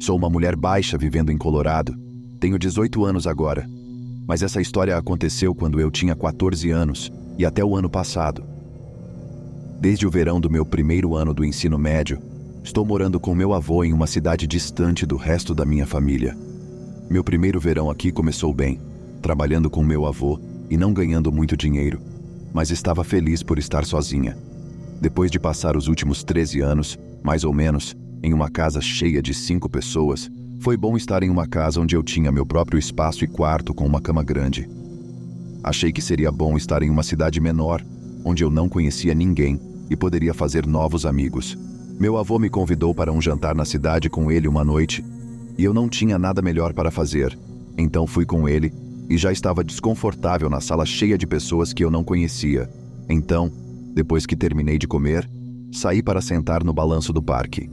Sou uma mulher baixa vivendo em Colorado. Tenho 18 anos agora. Mas essa história aconteceu quando eu tinha 14 anos e até o ano passado. Desde o verão do meu primeiro ano do ensino médio, estou morando com meu avô em uma cidade distante do resto da minha família. Meu primeiro verão aqui começou bem, trabalhando com meu avô e não ganhando muito dinheiro, mas estava feliz por estar sozinha. Depois de passar os últimos 13 anos, mais ou menos, em uma casa cheia de 5 pessoas, foi bom estar em uma casa onde eu tinha meu próprio espaço e quarto com uma cama grande. Achei que seria bom estar em uma cidade menor, onde eu não conhecia ninguém e poderia fazer novos amigos. Meu avô me convidou para um jantar na cidade com ele uma noite, e eu não tinha nada melhor para fazer. Então fui com ele e já estava desconfortável na sala cheia de pessoas que eu não conhecia. Então, depois que terminei de comer, saí para sentar no balanço do parque.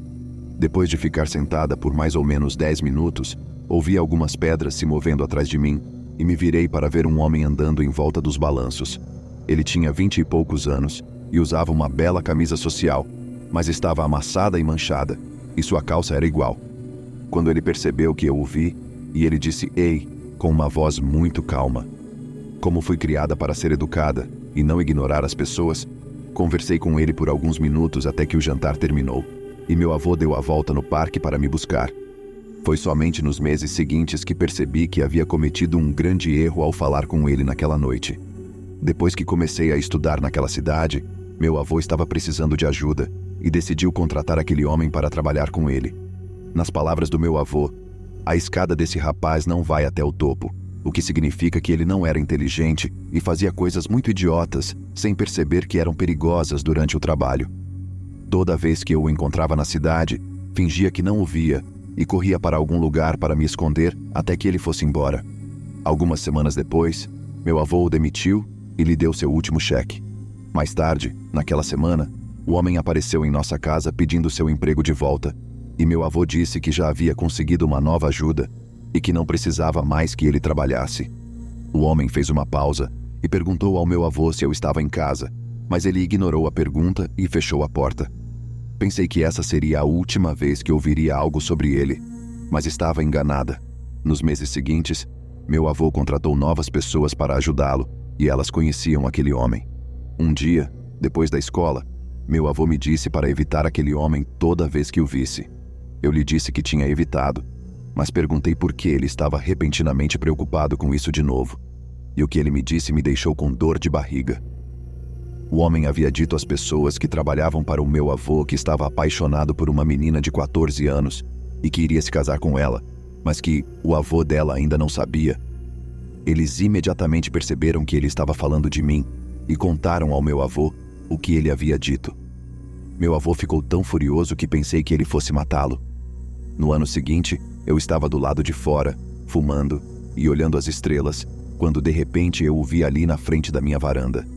Depois de ficar sentada por mais ou menos 10 minutos, ouvi algumas pedras se movendo atrás de mim e me virei para ver um homem andando em volta dos balanços. Ele tinha 20 e poucos anos e usava uma bela camisa social, mas estava amassada e manchada, e sua calça era igual. Quando ele percebeu que eu o vi, e ele disse "Ei", com uma voz muito calma. Como fui criada para ser educada e não ignorar as pessoas, conversei com ele por alguns minutos até que o jantar terminou, e meu avô deu a volta no parque para me buscar. Foi somente nos meses seguintes que percebi que havia cometido um grande erro ao falar com ele naquela noite. Depois que comecei a estudar naquela cidade, meu avô estava precisando de ajuda e decidiu contratar aquele homem para trabalhar com ele. Nas palavras do meu avô, a escada desse rapaz não vai até o topo, o que significa que ele não era inteligente e fazia coisas muito idiotas, sem perceber que eram perigosas durante o trabalho. Toda vez que eu o encontrava na cidade, fingia que não o via e corria para algum lugar para me esconder até que ele fosse embora. Algumas semanas depois, meu avô o demitiu e lhe deu seu último cheque. Mais tarde, naquela semana, o homem apareceu em nossa casa pedindo seu emprego de volta, e meu avô disse que já havia conseguido uma nova ajuda e que não precisava mais que ele trabalhasse. O homem fez uma pausa e perguntou ao meu avô se eu estava em casa, mas ele ignorou a pergunta e fechou a porta. Pensei que essa seria a última vez que ouviria algo sobre ele, mas estava enganada. Nos meses seguintes, meu avô contratou novas pessoas para ajudá-lo, e elas conheciam aquele homem. Um dia, depois da escola, meu avô me disse para evitar aquele homem toda vez que o visse. Eu lhe disse que tinha evitado, mas perguntei por que ele estava repentinamente preocupado com isso de novo. E o que ele me disse me deixou com dor de barriga. O homem havia dito às pessoas que trabalhavam para o meu avô que estava apaixonado por uma menina de 14 anos e que iria se casar com ela, mas que o avô dela ainda não sabia. Eles imediatamente perceberam que ele estava falando de mim e contaram ao meu avô o que ele havia dito. Meu avô ficou tão furioso que pensei que ele fosse matá-lo. No ano seguinte, eu estava do lado de fora, fumando e olhando as estrelas, quando de repente eu o vi ali na frente da minha varanda.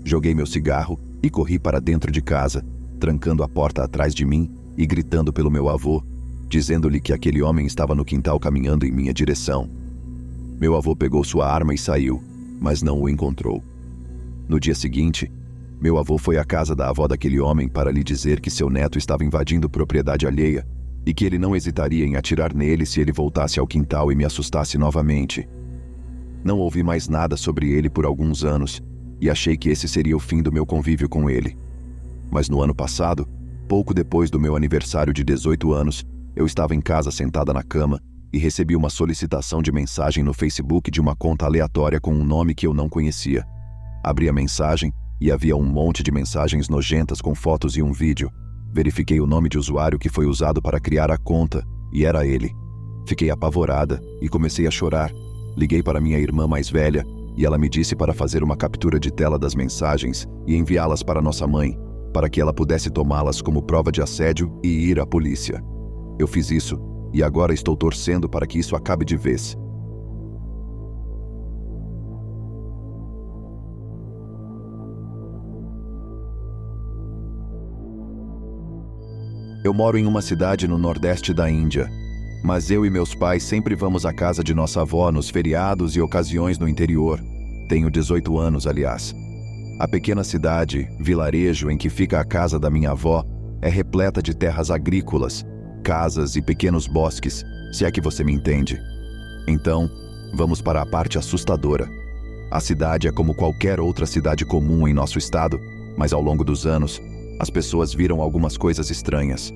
Joguei meu cigarro e corri para dentro de casa, trancando a porta atrás de mim e gritando pelo meu avô, dizendo-lhe que aquele homem estava no quintal caminhando em minha direção. Meu avô pegou sua arma e saiu, mas não o encontrou. No dia seguinte, meu avô foi à casa da avó daquele homem para lhe dizer que seu neto estava invadindo propriedade alheia e que ele não hesitaria em atirar nele se ele voltasse ao quintal e me assustasse novamente. Não ouvi mais nada sobre ele por alguns anos e achei que esse seria o fim do meu convívio com ele. Mas no ano passado, pouco depois do meu aniversário de 18 anos, eu estava em casa sentada na cama e recebi uma solicitação de mensagem no Facebook de uma conta aleatória com um nome que eu não conhecia. Abri a mensagem e havia um monte de mensagens nojentas com fotos e um vídeo. Verifiquei o nome de usuário que foi usado para criar a conta e era ele. Fiquei apavorada e comecei a chorar. Liguei para minha irmã mais velha e ela me disse para fazer uma captura de tela das mensagens e enviá-las para nossa mãe, para que ela pudesse tomá-las como prova de assédio e ir à polícia. Eu fiz isso e agora estou torcendo para que isso acabe de vez. Eu moro em uma cidade no nordeste da Índia, mas eu e meus pais sempre vamos à casa de nossa avó nos feriados e ocasiões no interior. Tenho 18 anos, aliás. A pequena cidade, vilarejo em que fica a casa da minha avó, é repleta de terras agrícolas, casas e pequenos bosques, se é que você me entende. Então, vamos para a parte assustadora. A cidade é como qualquer outra cidade comum em nosso estado, mas ao longo dos anos, as pessoas viram algumas coisas estranhas.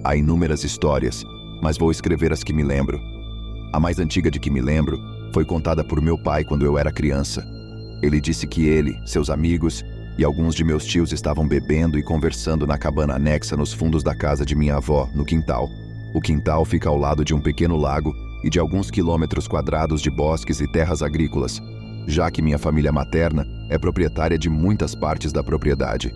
Há inúmeras histórias, mas vou escrever as que me lembro. A mais antiga de que me lembro foi contada por meu pai quando eu era criança. Ele disse que ele, seus amigos e alguns de meus tios estavam bebendo e conversando na cabana anexa nos fundos da casa de minha avó, no quintal. O quintal fica ao lado de um pequeno lago e de alguns quilômetros quadrados de bosques e terras agrícolas, já que minha família materna é proprietária de muitas partes da propriedade.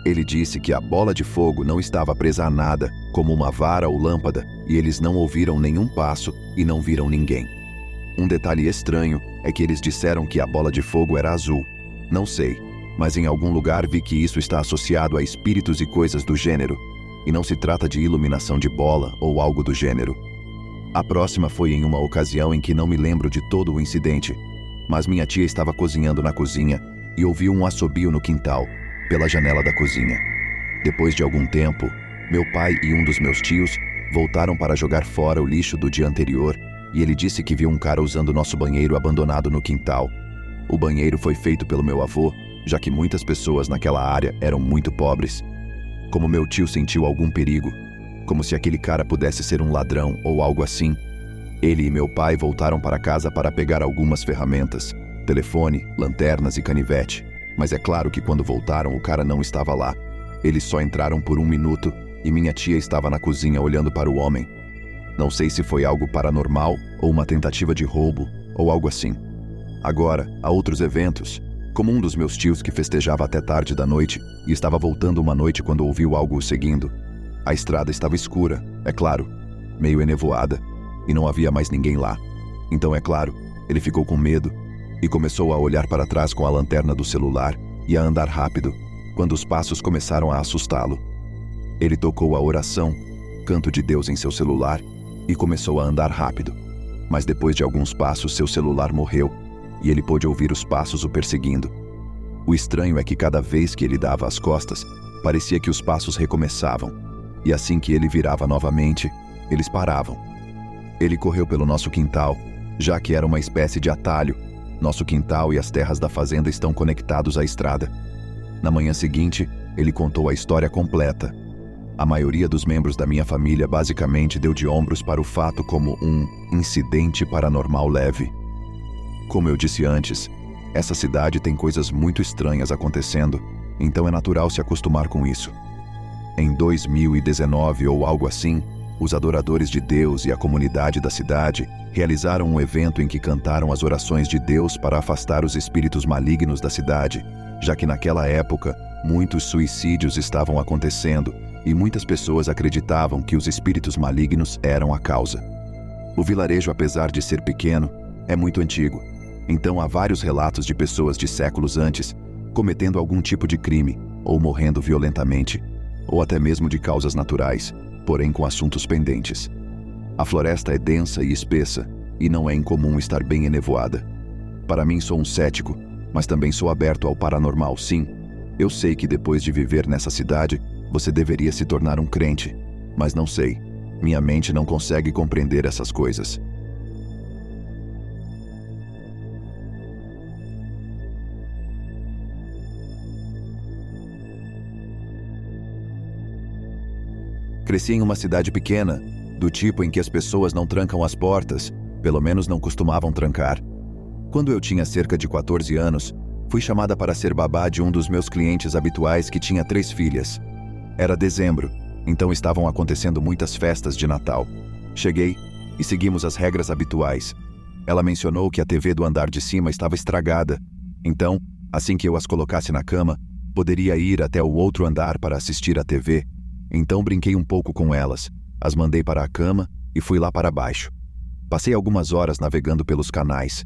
Ele disse que a bola de fogo não estava presa a nada, como uma vara ou lâmpada, e eles não ouviram nenhum passo e não viram ninguém. Um detalhe estranho é que eles disseram que a bola de fogo era azul. Não sei, mas em algum lugar vi que isso está associado a espíritos e coisas do gênero, e não se trata de iluminação de bola ou algo do gênero. A próxima foi em uma ocasião em que não me lembro de todo o incidente, mas minha tia estava cozinhando na cozinha e ouviu um assobio no quintal, pela janela da cozinha. Depois de algum tempo, meu pai e um dos meus tios voltaram para jogar fora o lixo do dia anterior e ele disse que viu um cara usando nosso banheiro abandonado no quintal. O banheiro foi feito pelo meu avô, já que muitas pessoas naquela área eram muito pobres. Como meu tio sentiu algum perigo, como se aquele cara pudesse ser um ladrão ou algo assim, ele e meu pai voltaram para casa para pegar algumas ferramentas, telefone, lanternas e canivete. Mas é claro que quando voltaram o cara não estava lá. Eles só entraram por 1 minuto e minha tia estava na cozinha olhando para o homem. Não sei se foi algo paranormal ou uma tentativa de roubo ou algo assim. Agora, há outros eventos, como um dos meus tios que festejava até tarde da noite e estava voltando uma noite quando ouviu algo o seguindo. A estrada estava escura, é claro, meio enevoada, e não havia mais ninguém lá. Então, é claro, ele ficou com medo e começou a olhar para trás com a lanterna do celular e a andar rápido, quando os passos começaram a assustá-lo. Ele tocou a oração, Canto de Deus em seu celular, e começou a andar rápido. Mas depois de alguns passos seu celular morreu, e ele pôde ouvir os passos o perseguindo. O estranho é que cada vez que ele dava as costas, parecia que os passos recomeçavam, e assim que ele virava novamente, eles paravam. Ele correu pelo nosso quintal, já que era uma espécie de atalho. Nosso quintal e as terras da fazenda estão conectados à estrada. Na manhã seguinte, ele contou a história completa. A maioria dos membros da minha família basicamente deu de ombros para o fato como um incidente paranormal leve. Como eu disse antes, essa cidade tem coisas muito estranhas acontecendo, então é natural se acostumar com isso. Em 2019 ou algo assim, os adoradores de Deus e a comunidade da cidade realizaram um evento em que cantaram as orações de Deus para afastar os espíritos malignos da cidade, já que naquela época muitos suicídios estavam acontecendo e muitas pessoas acreditavam que os espíritos malignos eram a causa. O vilarejo, apesar de ser pequeno, é muito antigo, então há vários relatos de pessoas de séculos antes cometendo algum tipo de crime ou morrendo violentamente, ou até mesmo de causas naturais, porém com assuntos pendentes. A floresta é densa e espessa, e não é incomum estar bem enevoada. Para mim, sou um cético, mas também sou aberto ao paranormal, sim. Eu sei que depois de viver nessa cidade, você deveria se tornar um crente, mas não sei. Minha mente não consegue compreender essas coisas. Cresci em uma cidade pequena, do tipo em que as pessoas não trancam as portas, pelo menos não costumavam trancar. Quando eu tinha cerca de 14 anos, fui chamada para ser babá de um dos meus clientes habituais que tinha 3 filhas. Era dezembro, então estavam acontecendo muitas festas de Natal. Cheguei e seguimos as regras habituais. Ela mencionou que a TV do andar de cima estava estragada, então, assim que eu as colocasse na cama, poderia ir até o outro andar para assistir à TV. Então brinquei um pouco com elas, as mandei para a cama e fui lá para baixo. Passei algumas horas navegando pelos canais.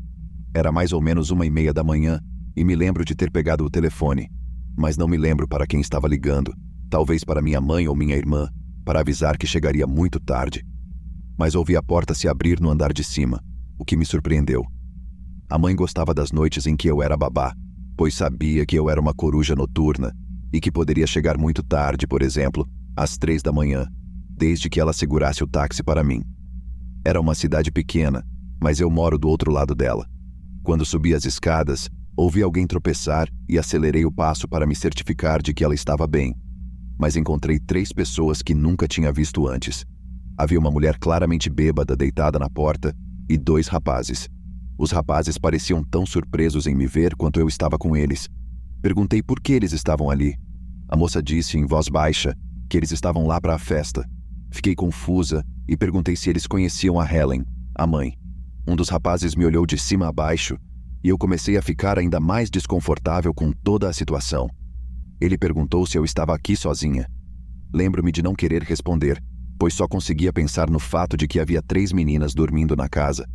Era mais ou menos 1h30 da manhã e me lembro de ter pegado o telefone, mas não me lembro para quem estava ligando, talvez para minha mãe ou minha irmã, para avisar que chegaria muito tarde. Mas ouvi a porta se abrir no andar de cima, o que me surpreendeu. A mãe gostava das noites em que eu era babá, pois sabia que eu era uma coruja noturna e que poderia chegar muito tarde, por exemplo, às 3 da manhã. desde que ela segurasse o táxi para mim. Era uma cidade pequena, mas eu moro do outro lado dela. Quando subi as escadas, ouvi alguém tropeçar e acelerei o passo para me certificar de que ela estava bem. Mas encontrei 3 pessoas que nunca tinha visto antes. Havia uma mulher claramente bêbada deitada na porta e 2 rapazes. Os rapazes pareciam tão surpresos em me ver quanto eu estava com eles. Perguntei por que eles estavam ali. A moça disse em voz baixa que eles estavam lá para a festa. Fiquei confusa e perguntei se eles conheciam a Helen, a mãe. Um dos rapazes me olhou de cima a baixo e eu comecei a ficar ainda mais desconfortável com toda a situação. Ele perguntou se eu estava aqui sozinha. Lembro-me de não querer responder, pois só conseguia pensar no fato de que havia 3 meninas dormindo na casa.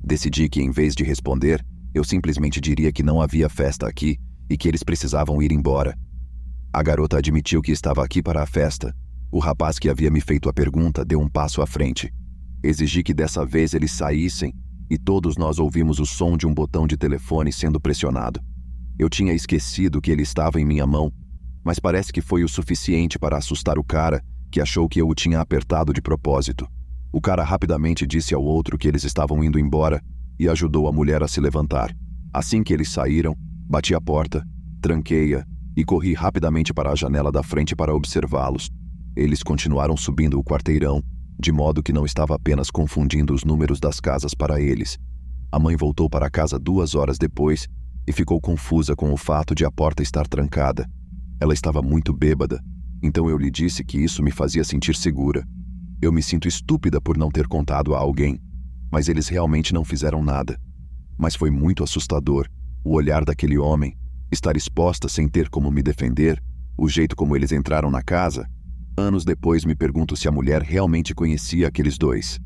Decidi que, em vez de responder, eu simplesmente diria que não havia festa aqui e que eles precisavam ir embora. A garota admitiu que estava aqui para a festa. O rapaz que havia me feito a pergunta deu um passo à frente. Exigi que dessa vez eles saíssem e todos nós ouvimos o som de um botão de telefone sendo pressionado. Eu tinha esquecido que ele estava em minha mão, mas parece que foi o suficiente para assustar o cara, que achou que eu o tinha apertado de propósito. O cara rapidamente disse ao outro que eles estavam indo embora e ajudou a mulher a se levantar. Assim que eles saíram, bati a porta, tranquei-a e corri rapidamente para a janela da frente para observá-los. Eles continuaram subindo o quarteirão, de modo que não estava apenas confundindo os números das casas para eles. A mãe voltou para casa 2 horas depois e ficou confusa com o fato de a porta estar trancada. Ela estava muito bêbada, então eu lhe disse que isso me fazia sentir segura. Eu me sinto estúpida por não ter contado a alguém, mas eles realmente não fizeram nada. Mas foi muito assustador, o olhar daquele homem, estar exposta sem ter como me defender, o jeito como eles entraram na casa. Anos depois me pergunto se a mulher realmente conhecia aqueles 2.